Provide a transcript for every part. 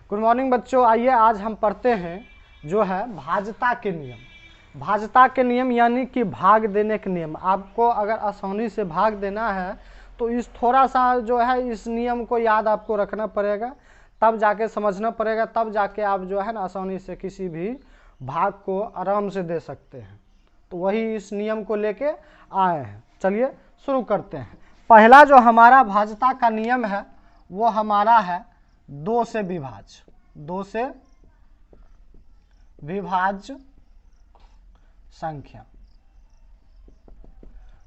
Good morning बच्चों। आइए आज हम पढ़ते हैं जो है भाज्यता के नियम। भाज्यता के नियम यानी कि भाग देने के नियम। आपको अगर आसानी से भाग देना है तो इस थोड़ा सा जो है इस नियम को याद आपको रखना पड़ेगा, तब जाके समझना पड़ेगा, तब जाके आप जो है ना आसानी से किसी भी भाग को आराम से दे सकते हैं। तो वही इस नियम को लेके आए हैं। चलिए शुरू करते हैं। पहला जो हमारा भाज्यता का नियम है वो हमारा है 2 से विभाज्य। 2 से विभाज्य संख्या।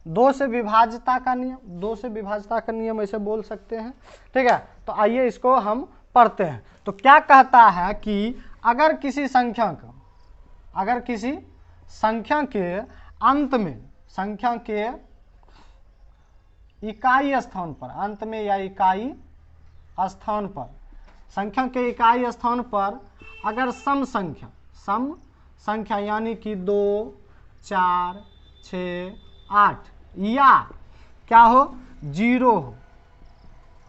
2 से विभाज्यता का नियम, 2 से विभाज्यता का नियम ऐसे बोल सकते हैं। ठीक है, तो आइए इसको हम पढ़ते हैं। तो क्या कहता है कि अगर किसी संख्या के अंत में, संख्या के इकाई स्थान पर, अंत में या इकाई स्थान पर, संख्या के इकाई स्थान पर अगर सम संख्या यानी कि 2, 4, 6, 8 या क्या हो 0 हो,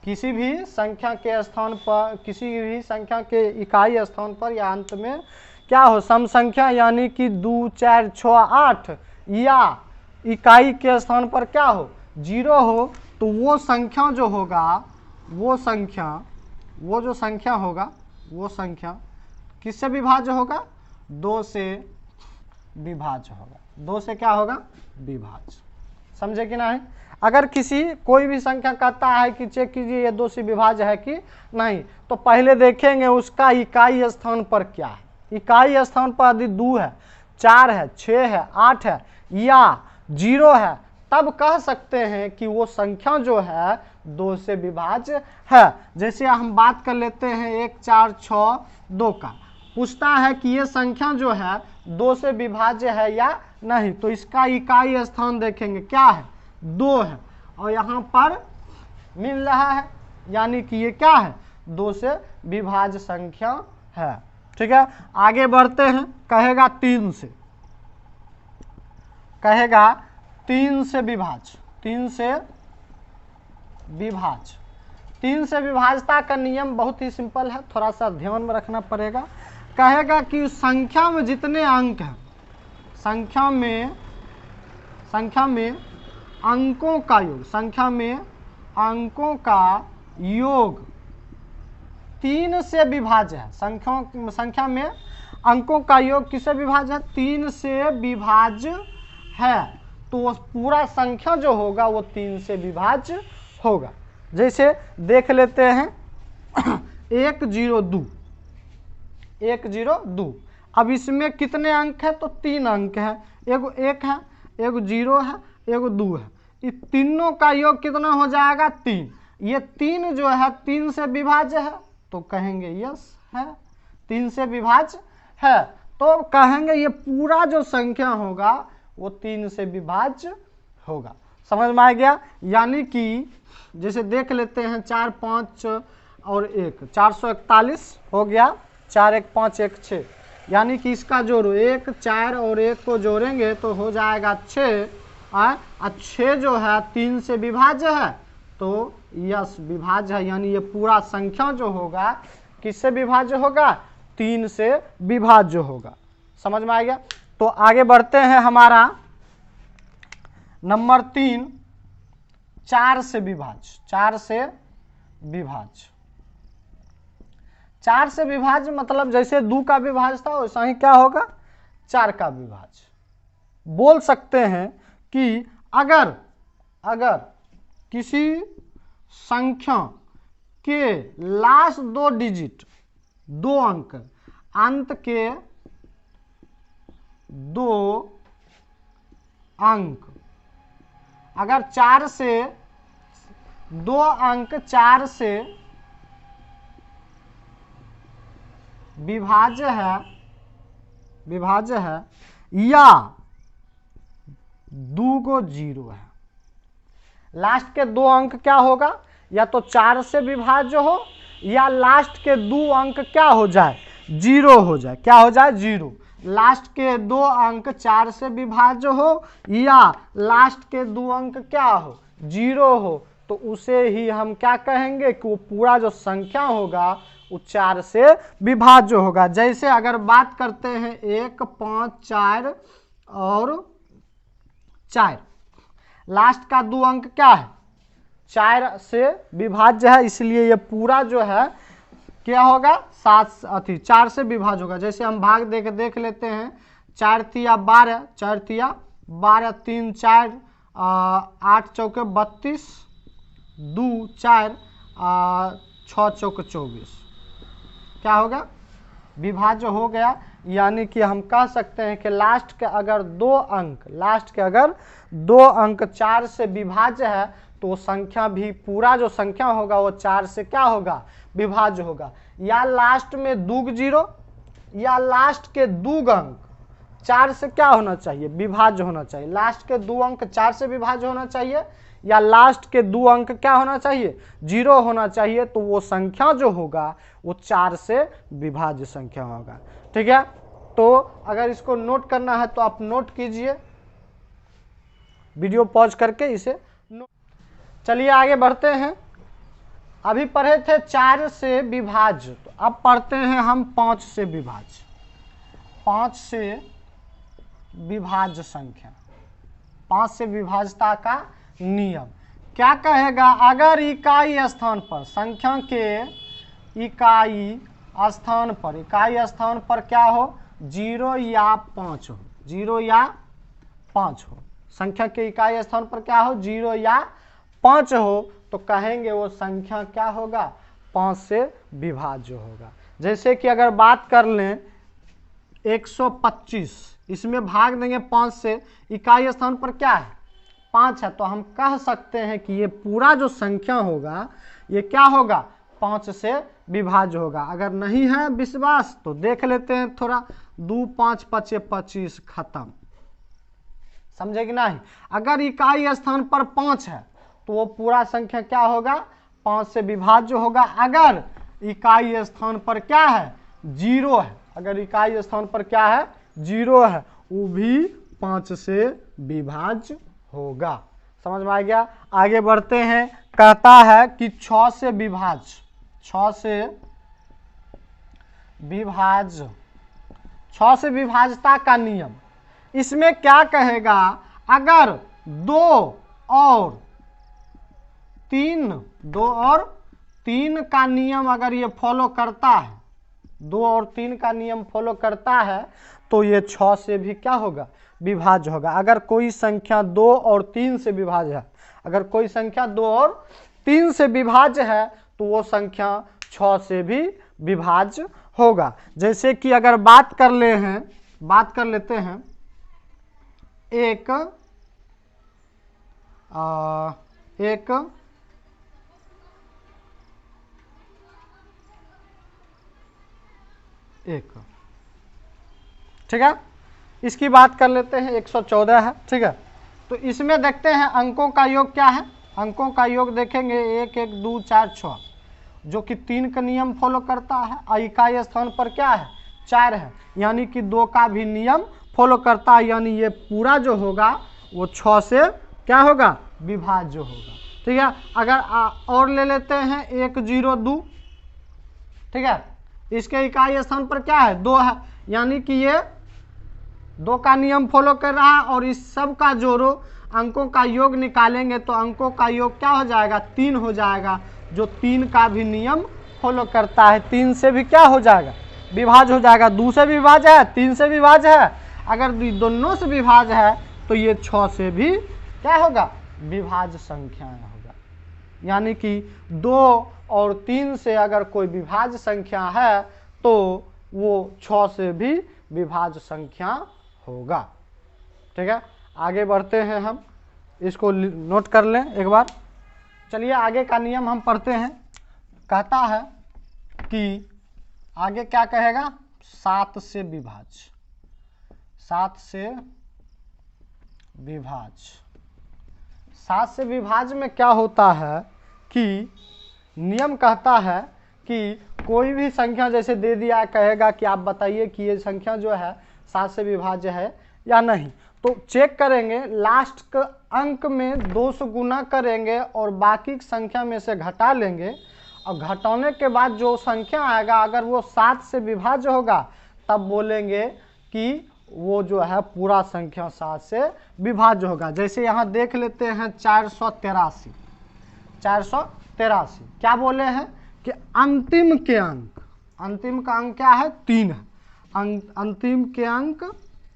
किसी भी संख्या के स्थान पर, किसी भी संख्या के इकाई स्थान पर या अंत में क्या हो सम संख्या यानी कि 2, 4, 6, 8 या इकाई के स्थान पर क्या हो 0 हो, तो वो संख्या जो होगा, वो जो संख्या होगा वो संख्या किससे विभाज्य होगा? 2 से विभाज्य होगा। 2 से क्या होगा? विभाज्य। समझे कि नहीं? अगर कोई भी संख्या कहता है कि चेक कीजिए ये 2 से विभाज्य है कि नहीं, तो पहले देखेंगे उसका इकाई स्थान पर क्या है। इकाई स्थान पर यदि 2 है, 4 है, 6 है, 8 है या 0 है, तब कह सकते हैं कि वो संख्या जो है 2 से विभाज्य है। जैसे हम बात कर लेते हैं 1, 4, 6, 2 का। पूछता है कि ये संख्या जो है 2 से विभाज्य है या नहीं, तो इसका इकाई स्थान देखेंगे क्या है 2 है और यहाँ पर मिल रहा है, यानी कि ये क्या है 2 से विभाज्य संख्या है। ठीक है, आगे बढ़ते हैं। कहेगा 3 से, कहेगा 3 से विभाज्य। 3 से विभाज्य, 3 से विभाज्यता का नियम बहुत ही सिंपल है, थोड़ा सा ध्यान में रखना पड़ेगा। कहेगा कि संख्या में जितने अंक हैं, संख्या में अंकों का योग, संख्या में अंकों का योग 3 से विभाज्य है। संख्या में अंकों का योग किससे विभाज्य है? 3 से विभाज्य है, तो पूरा संख्या जो होगा वो 3 से विभाज्य होगा। जैसे देख लेते हैं 1, 0, 2, 1, 0, 2। अब इसमें कितने अंक है? तो 3 अंक है। एगो 1 है, एगो 0 है, एगो 2 है। इस तीनों का योग कितना हो जाएगा? 3। ये 3 जो है 3 से विभाज्य है, तो कहेंगे यस है, 3 से विभाज्य है। तो कहेंगे ये पूरा जो संख्या होगा वो 3 से विभाज्य होगा। समझ में आ गया? यानी कि जैसे देख लेते हैं 4, 5 और 1, 441 हो गया। 4, 1, 5, 1, 6, यानी कि इसका जोड़ो 1, 4 और 1 को जोड़ेंगे तो हो जाएगा 6। और 6 जो है 3 से विभाज्य है, तो यस विभाज्य है, यानी ये पूरा संख्या जो होगा किससे विभाज्य होगा? 3 से विभाज्य होगा। समझ में आ गया? तो आगे बढ़ते हैं। हमारा नंबर 3 4 से विभाज्य। 4 से विभाज्य, 4 से विभाज्य मतलब जैसे 2 का विभाज्य था वैसा ही क्या होगा 4 का विभाज्य। बोल सकते हैं कि अगर किसी संख्या के लास्ट 2 डिजिट, 2 अंक, अंत के 2 अंक अगर 4 से 2 अंक 4 से विभाज्य है या 2 को 0 है, लास्ट के 2 अंक क्या होगा? या तो 4 से विभाज्य हो या लास्ट के 2 अंक क्या हो जाए? 0 हो जाए। क्या हो जाए? 0। लास्ट के 2 अंक 4 से विभाज्य हो या लास्ट के 2 अंक क्या हो? 0 हो, तो उसे ही हम क्या कहेंगे कि वो पूरा जो संख्या होगा वो 4 से विभाज्य होगा। जैसे अगर बात करते हैं 1, 5, 4 और 4, लास्ट का 2 अंक क्या है, 4 से विभाज्य है, इसलिए ये पूरा जो है क्या होगा 4 से विभाज्य होगा। जैसे हम भाग दे के देख लेते हैं, 4 तिया 12, 4 तिया 12, 3 4, 8 चौके 32, 2 4, 6 चौके 24, क्या होगा विभाज्य हो गया। यानी कि हम कह सकते हैं कि लास्ट के अगर 2 अंक 4 से विभाज्य है तो संख्या भी पूरा जो संख्या होगा वो 4 से क्या होगा विभाज्य होगा। या लास्ट में 2 जीरो या लास्ट के 2 अंक 4 से क्या होना चाहिए विभाज्य होना चाहिए। लास्ट के 2 अंक 4 से विभाज्य होना चाहिए या लास्ट के 2 अंक क्या होना चाहिए 0 होना चाहिए, तो वो संख्या जो होगा वो 4 से विभाज्य संख्या होगा। ठीक है, तो अगर इसको नोट करना है तो आप नोट कीजिए, वीडियो पॉज करके इसे चलिए आगे बढ़ते हैं। अभी पढ़े थे 4 से विभाज्य, तो अब पढ़ते हैं हम 5 से विभाज्य। 5 से विभाज्य संख्या, 5 से विभाज्यता का नियम क्या कहेगा। अगर इकाई स्थान पर संख्या के इकाई स्थान पर क्या हो 0 या 5 हो, 0 या 5 हो, संख्या के इकाई स्थान पर क्या हो 0 या 5 हो, तो कहेंगे वो संख्या क्या होगा 5 से विभाज्य होगा। जैसे कि अगर बात कर लें 125, इसमें भाग देंगे 5 से, इकाई स्थान पर क्या है 5 है, तो हम कह सकते हैं कि ये पूरा जो संख्या होगा ये क्या होगा 5 से विभाज्य होगा। अगर नहीं है विश्वास तो देख लेते हैं थोड़ा, 2 5 5 25 खत्म, समझे कि नहीं। अगर इकाई स्थान पर 5 है तो वो पूरा संख्या क्या होगा 5 से विभाज्य होगा। अगर इकाई स्थान पर क्या है 0 है, अगर इकाई स्थान पर क्या है 0 है, वो भी 5 से विभाज्य होगा। समझ में आ गया। आगे बढ़ते हैं, कहता है कि 6 से विभाज्य, 6 से विभाज्यता का नियम। इसमें क्या कहेगा, अगर 2 और 3 का नियम अगर ये फॉलो करता है, 2 और 3 का नियम फॉलो करता है, तो ये 6 से भी क्या होगा विभाज्य होगा। अगर कोई संख्या 2 और 3 से विभाज्य है, अगर कोई संख्या 2 और 3 से विभाज्य है तो वो संख्या 6 से भी विभाज्य होगा। जैसे कि अगर बात कर लेते हैं एक ठीक है, इसकी बात कर लेते हैं 114 है। ठीक है, तो इसमें देखते हैं अंकों का योग क्या है। अंकों का योग देखेंगे 1 1 2 4 6, जो कि 3 का नियम फॉलो करता है। इकाई स्थान पर क्या है 4 है, यानी कि 2 का भी नियम फॉलो करता है, यानी ये पूरा जो होगा वो 6 से क्या होगा विभाज्य होगा। ठीक है, अगर और ले लेते हैं 1 0 2, ठीक है, इसके इकाई स्थान पर क्या है 2 है, यानी कि ये 2 का नियम फॉलो कर रहा है। और इस सब का जोड़ो, अंकों का योग निकालेंगे तो अंकों का योग क्या हो जाएगा 3 हो जाएगा, जो 3 का भी नियम फॉलो करता है। 3 से भी क्या हो जाएगा विभाज्य हो जाएगा। 2 से विभाज्य है, 3 से विभाज्य है, अगर दोनों से विभाज्य है तो ये 6 से भी क्या होगा विभाज्य संख्याएं होगा। यानी कि 2 और 3 से अगर कोई विभाज्य संख्या है तो वो 6 से भी विभाज्य संख्या होगा। ठीक है, आगे बढ़ते हैं, हम इसको नोट कर लें एक बार। चलिए आगे का नियम हम पढ़ते हैं। कहता है कि आगे क्या कहेगा 7 से विभाज्य, 7 से विभाज्य। 7 से विभाज्य में क्या होता है कि नियम कहता है कि कोई भी संख्या जैसे दे दिया, कहेगा कि आप बताइए कि ये संख्या जो है 7 से विभाज्य है या नहीं। तो चेक करेंगे, लास्ट के अंक में 2 से गुना करेंगे और बाकी संख्या में से घटा लेंगे और घटाने के बाद जो संख्या आएगा अगर वो 7 से विभाज्य होगा तब बोलेंगे कि वो जो है पूरा संख्या 7 से विभाज्य होगा। जैसे यहाँ देख लेते हैं 483। 483 क्या बोले हैं कि अंतिम के अंक, अंतिम का अंक क्या है 3 है, अंतिम के अंक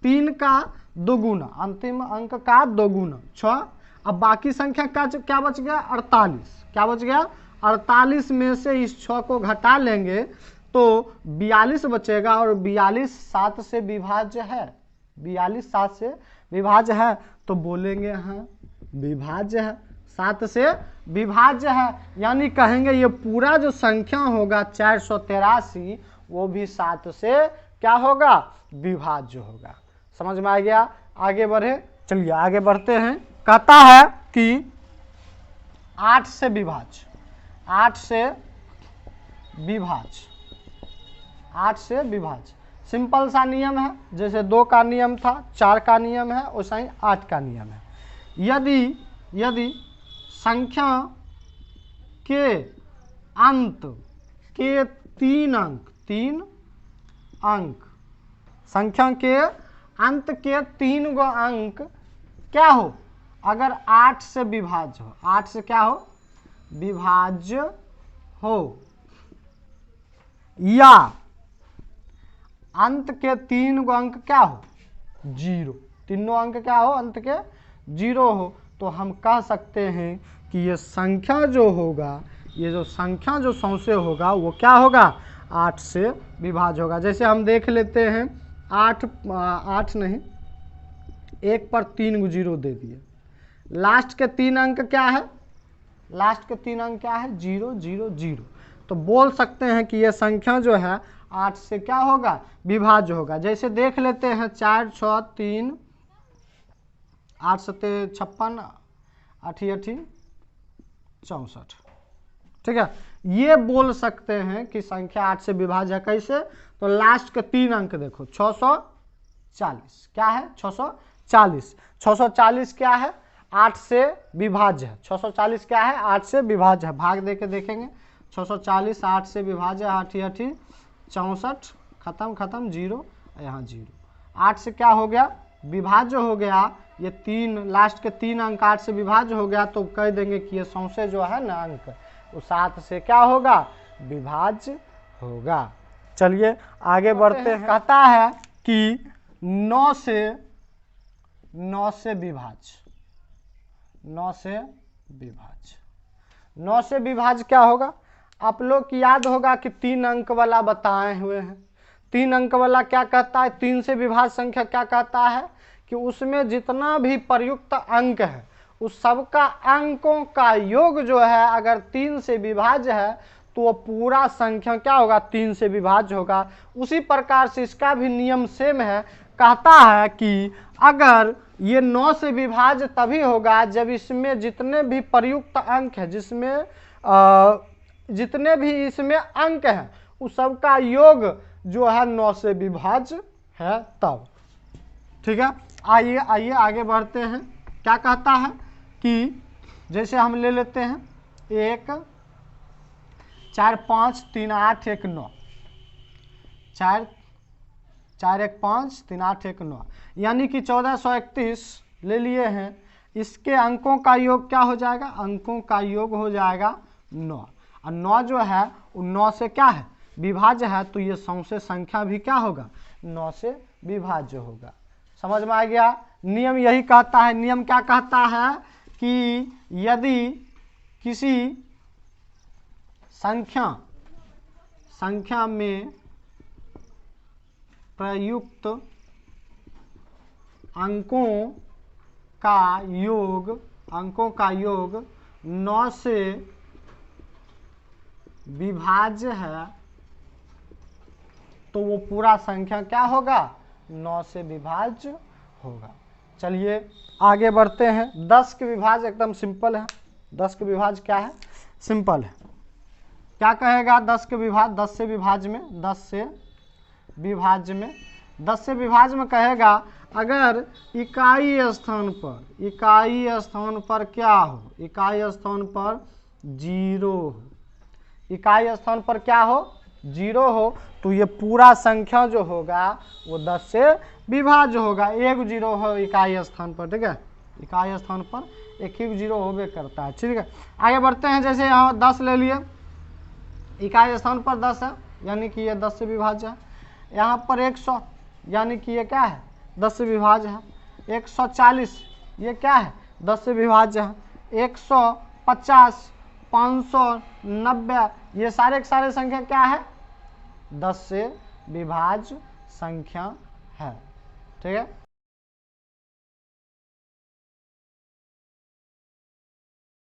3 का दोगुना, अंतिम अंक का दोगुना 6। अब बाकी संख्या का क्या बच गया 48, क्या बच गया 48 में से इस 6 को घटा लेंगे तो 42 बचेगा और 42 7 से विभाज्य है, 42 7 से विभाज्य है तो बोलेंगे हाँ विभाज्य है, 7 से विभाज्य है। यानी कहेंगे ये पूरा जो संख्या होगा 483 वो भी 7 से क्या होगा विभाज्य होगा। समझ में आ गया? आगे बढ़े, चलिए आगे बढ़ते हैं। कहता है कि 8 से विभाज्य, 8 से विभाज्य, 8 से विभाज्य सिंपल सा नियम है, जैसे 2 का नियम था, 4 का नियम है, वैसा ही 8 का नियम है। यदि संख्या के अंत के 3 अंक, संख्या के अंत के 3 गो अंक क्या हो अगर 8 से विभाज्य हो, 8 से क्या हो विभाज्य हो, या अंत के 3 गो अंक क्या हो 0, तीनों अंक क्या हो अंत के 0 हो, तो हम कह सकते हैं कि ये संख्या जो होगा, ये जो संख्या जो सौंसे होगा वो क्या होगा 8 से विभाज्य होगा। जैसे हम देख लेते हैं 8 नहीं 1 पर 3 गो 0 दे दिए, लास्ट के 3 अंक क्या है, लास्ट के 3 अंक क्या है 0 0 0, तो बोल सकते हैं कि ये संख्या जो है 8 से क्या होगा विभाज्य होगा। जैसे देख लेते हैं 4 6 3 8 7 56 8 8 64, ठीक है। ये बोल सकते हैं कि संख्या 8 से विभाज्य है। कैसे, तो लास्ट के 3 अंक देखो 640 क्या है 640, 640 क्या है 8 से विभाज्य है, 640 क्या है 8 से विभाज्य है। भाग दे के देखेंगे 640 8 से विभाज्य, 8 8 64 खत्म 0, यहाँ 0, 8 से क्या हो गया विभाज्य हो गया। ये 3 लास्ट के 3 अंक 8 से विभाज्य हो गया तो कह देंगे कि ये सौंसे जो है ना अंक वो 7 से क्या होगा विभाज्य होगा। चलिए आगे बढ़ते हैं। कहता है कि 9 से विभाज्य, 9 से विभाज्य, 9 से विभाज्य क्या होगा, आप लोग की याद होगा कि 3 अंक वाला बताए हुए हैं। 3 अंक वाला क्या कहता है, 3 से विभाज्य संख्या क्या कहता है कि उसमें जितना भी प्रयुक्त अंक है उस सबका अंकों का योग जो है अगर 3 से विभाज्य है तो वो पूरा संख्या क्या होगा 3 से विभाज्य होगा। उसी प्रकार से इसका भी नियम सेम है, कहता है कि अगर ये 9 से विभाज्य तभी होगा जब इसमें जितने भी प्रयुक्त अंक है, जिसमें जितने भी इसमें अंक हैं उस सब का योग जो है 9 से विभाज्य है तब, ठीक है। आइए आगे बढ़ते हैं। क्या कहता है कि जैसे हम ले लेते हैं 1 4 5 3 8 1 9, 4 4 1 5 3 8 1 9, यानी कि 1431 ले लिए हैं। इसके अंकों का योग क्या हो जाएगा, अंकों का योग हो जाएगा 9, और 9 जो है वो 9 से क्या है विभाज्य है, तो ये सौंसे संख्या भी क्या होगा 9 से विभाज्य होगा। समझ में आ गया? नियम यही कहता है। नियम क्या कहता है कि यदि किसी संख्या में प्रयुक्त अंकों का योग 9 से विभाज्य है तो वो पूरा संख्या क्या होगा 9 से विभाज्य होगा। चलिए आगे बढ़ते हैं। 10 के विभाज्य एकदम सिंपल है। 10 के विभाज्य क्या है, सिंपल है। क्या कहेगा 10 के विभाज्य, 10 से विभाज्य में 10 से विभाज्य में कहेगा अगर इकाई स्थान पर क्या हो, इकाई स्थान पर 0 हो, इकाई स्थान पर क्या हो, 0 हो, तो ये पूरा संख्या जो होगा वो 10 से विभाज्य होगा। एक 0 हो इकाई स्थान पर, ठीक है, इकाई स्थान पर एक ही 0 होबे करता है। ठीक है, आगे बढ़ते हैं। जैसे यहाँ 10 ले लिए, इकाई स्थान पर 10 है, यानी कि ये 10 से विभाज्य है। यहाँ पर 100, यानी कि ये क्या है, 10 से विभाज्य है। 140, ये क्या है, 10 से विभाज्य है। 150, 590, ये सारे के सारे संख्या क्या है, 10 से विभाज्य संख्या है। ठीक है,